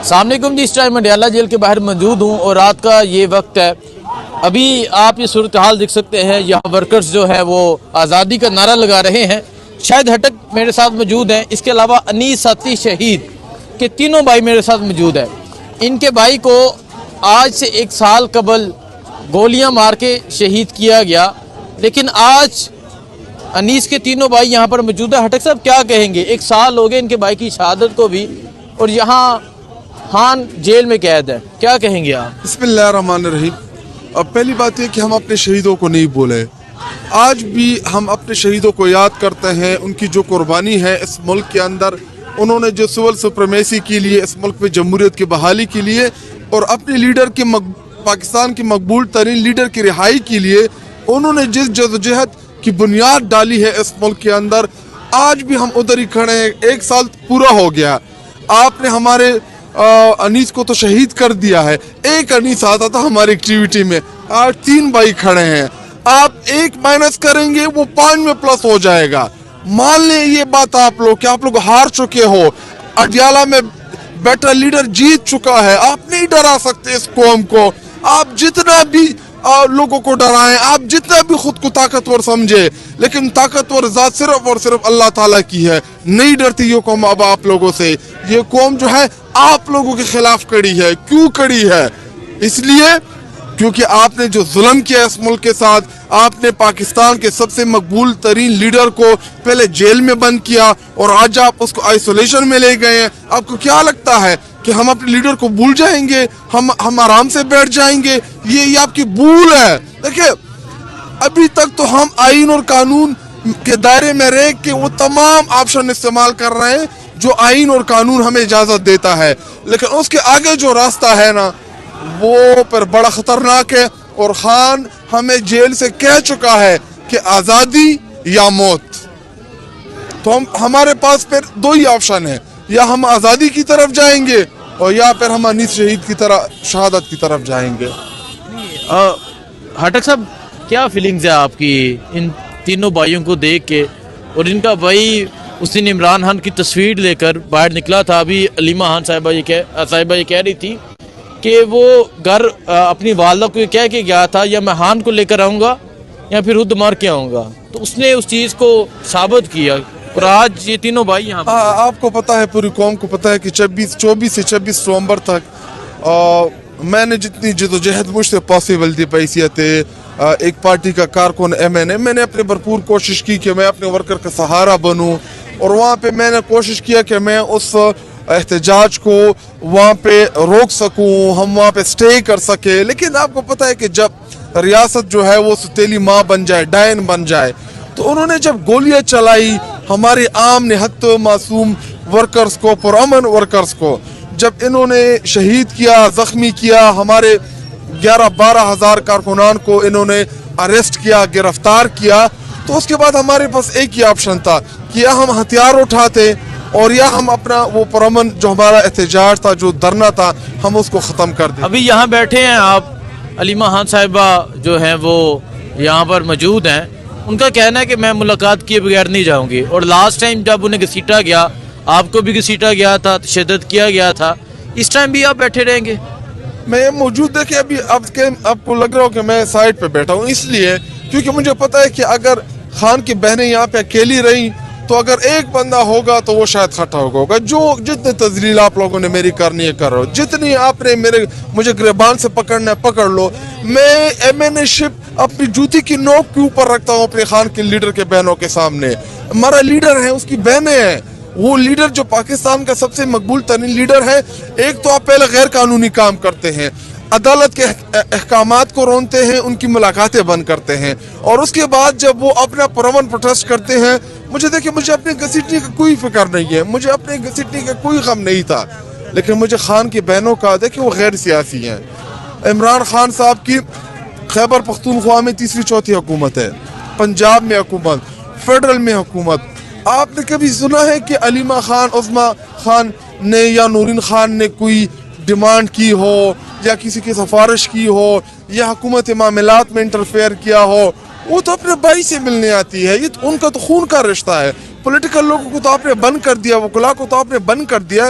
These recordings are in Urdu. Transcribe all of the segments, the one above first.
السلام علیکم جی، اس ٹائم میں ڈیالہ جیل کے باہر موجود ہوں اور رات کا یہ وقت ہے۔ ابھی آپ یہ صورتحال دیکھ سکتے ہیں، یہاں ورکرز جو ہے وہ آزادی کا نعرہ لگا رہے ہیں۔ شاہد ہٹک میرے ساتھ موجود ہیں، اس کے علاوہ انیس ساتھی شہید کے تینوں بھائی میرے ساتھ موجود ہیں۔ ان کے بھائی کو آج سے 1 سال قبل گولیاں مار کے شہید کیا گیا، لیکن آج انیس کے تینوں بھائی یہاں پر موجود ہیں۔ ہٹک صاحب کیا کہیں گے؟ 1 سال ہو گئے ان کے بھائی کی شہادت کو بھی، اور یہاں خان جیل میں قید ہے، کیا کہیں گے آپ؟ بسم اللہ الرحمن الرحیم۔ اب پہلی بات یہ کہ ہم اپنے شہیدوں کو نہیں بھولے، آج بھی ہم اپنے شہیدوں کو یاد کرتے ہیں، ان کی جو قربانی ہے اس ملک کے اندر، انہوں نے جو سول سپریمیسی کے لیے، اس ملک میں جمہوریت کی بحالی کے لیے اور اپنے لیڈر کے پاکستان کے مقبول ترین لیڈر کی رہائی کے لیے انہوں نے جس جدوجہد کی بنیاد ڈالی ہے اس ملک کے اندر، آج بھی ہم ادھر ہی کھڑے ہیں۔ 1 سال پورا ہو گیا، آپ نے ہمارے انیس کو تو شہید کر دیا ہے۔ ایک انیس آتا تھا ہماری ایکٹیویٹی میں، آج 3 بھائی کھڑے ہیں۔ آپ 1 مائنس کریں گے وہ 5 میں پلس ہو جائے گا۔ مان لیں یہ بات آپ لوگ کہ آپ لوگ ہار چکے ہو، اڈیالہ میں بیٹر لیڈر جیت چکا ہے، آپ نہیں ڈرا سکتے اس قوم کو۔ آپ جتنا بھی لوگوں کو ڈرائیں، آپ جتنا بھی خود کو طاقتور سمجھے، لیکن طاقتور ذات صرف اور صرف اللہ تعالیٰ کی ہے۔ نہیں ڈرتی یہ قوم اب آپ لوگوں سے۔ یہ قوم جو ہے آپ لوگوں کے خلاف کڑی ہے۔ کیوں کڑی ہے؟ اس لیے کیونکہ آپ نے جو ظلم کیا اس ملک کے ساتھ، آپ نے پاکستان کے سب سے مقبول ترین لیڈر کو پہلے جیل میں بند کیا اور آج آپ اس کو آئسولیشن میں لے گئے ہیں۔ آپ کو کیا لگتا ہے کہ ہم اپنے لیڈر کو بھول جائیں گے؟ ہم آرام سے بیٹھ جائیں گے؟ یہ آپ کی بھول ہے۔ دیکھیں، ابھی تک تو ہم آئین اور قانون کے دائرے میں رہ کے وہ تمام آپشن استعمال کر رہے ہیں جو آئین اور قانون ہمیں اجازت دیتا ہے، لیکن اس کے آگے جو راستہ ہے نا وہ پر بڑا خطرناک ہے۔ اور خان ہمیں جیل سے کہہ چکا ہے کہ آزادی یا موت۔ تو ہمارے پاس پھر 2 ہی آپشن ہیں، یا ہم آزادی کی طرف جائیں گے اور یا پھر ہم انیس شہید کی طرح شہادت کی طرف جائیں گے۔ ہٹک صاحب کیا فیلنگز ہے آپ کی ان تینوں بھائیوں کو دیکھ کے؟ اور ان کا بھائی اس دن عمران خان کی تصویر لے کر باہر نکلا تھا، ابھی علیمہ خان صاحبہ یہ کہہ رہی تھی کہ وہ گھر اپنی والدہ کو یہ کہہ کے گیا تھا یا میں خان کو لے کر آؤں گا یا پھر خود مار کے آؤں گا، تو اس نے اس چیز کو ثابت کیا۔ اور آج یہ تینوں بھائی یہاں آپ کو پتا ہے، پوری قوم کو پتا ہے کہ 24 سے 26 نومبر تک میں نے جتنی جدوجہد مجھ سے پاسبل تھی بحیثیت ایک پارٹی کا کارکن میں نے اپنے بھرپور کوشش کی کہ میں اپنے ورکر کا سہارا بنوں، اور وہاں پہ میں نے کوشش کیا کہ میں اس احتجاج کو وہاں پہ روک سکوں، ہم وہاں پہ سٹے کر سکے۔ لیکن آپ کو پتا ہے کہ جب ریاست جو ہے وہ ستیلی ماں بن جائے، ڈائن بن جائے، تو انہوں نے جب گولیاں چلائی ہمارے عام نہت معصوم ورکرز کو، پرامن ورکرز کو، جب انہوں نے شہید کیا، زخمی کیا، ہمارے 11-12 ہزار کارکنان کو انہوں نے اریسٹ کیا، گرفتار کیا، تو اس کے بعد ہمارے پاس ایک ہی آپشن تھا کہ یا ہم ہتھیار اٹھاتے اور یا ہم اپنا وہ پرامن جو ہمارا احتجاج تھا، جو دھرنا تھا، ہم اس کو ختم کر دیں۔ ابھی یہاں بیٹھے ہیں آپ، علیمہ خان صاحبہ جو ہیں وہ یہاں پر موجود ہیں، ان کا کہنا ہے کہ میں ملاقات کیے بغیر نہیں جاؤں گی، اور لاسٹ ٹائم جب انہیں گھسیٹا گیا، آپ کو بھی گھسیٹا گیا تھا، تشدد کیا گیا تھا، اس ٹائم بھی آپ بیٹھے رہیں گے؟ میں موجود ہے کہ ابھی آپ کو لگ رہا ہو کہ میں سائڈ پہ بیٹھا ہوں، اس لیے کیونکہ مجھے پتا ہے کہ اگر خان کی بہنیں یہاں پہ اکیلی رہیں تو اگر ایک بندہ ہوگا تو وہ شاید کھٹا ہوگا۔ جتنے تذلیل آپ لوگوں نے میری کرنی ہے کر رہے ہو، جتنی آپ نے مجھے گریبان سے پکڑنا ہے پکڑ لو۔ میں MNA شپ اپنی جوتی کی نوک کے اوپر رکھتا ہوں اپنے خان کے لیڈر کے بہنوں کے سامنے۔ ہمارا لیڈر ہے، اس کی بہنیں ہیں، وہ لیڈر جو پاکستان کا سب سے مقبول ترین لیڈر ہے۔ ایک تو آپ پہلے غیر قانونی کام کرتے ہیں، عدالت کے احکامات کو رونتے ہیں، ان کی ملاقاتیں بند کرتے ہیں، اور اس کے بعد جب وہ اپنا پرامن پروٹیسٹ کرتے ہیں، مجھے اپنے گھسیٹنے کا کوئی فکر نہیں ہے، مجھے اپنے گھسیٹنے کا کوئی غم نہیں تھا، لیکن مجھے خان کی بہنوں کا دیکھیں وہ غیر سیاسی ہیں۔ عمران خان صاحب کی خیبر پختونخوا میں 3ری-4تھی حکومت ہے، پنجاب میں حکومت، فیڈرل میں حکومت۔ آپ نے کبھی سنا ہے کہ علیمہ خان، عظمیٰ خان نے یا نورین خان نے کوئی ڈیمانڈ کی ہو یا کسی کی سفارش کی ہو یا حکومت معاملات میں انٹرفیئر کیا ہو؟ وہ تو اپنے بھائی سے ملنے آتی ہے، یہ ان کا تو خون کا رشتہ ہے۔ پولیٹیکل لوگوں کو تو آپ نے بند کر دیا، وکلا کو تو آپ نے بند کر دیا،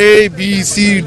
ABCDEFGH।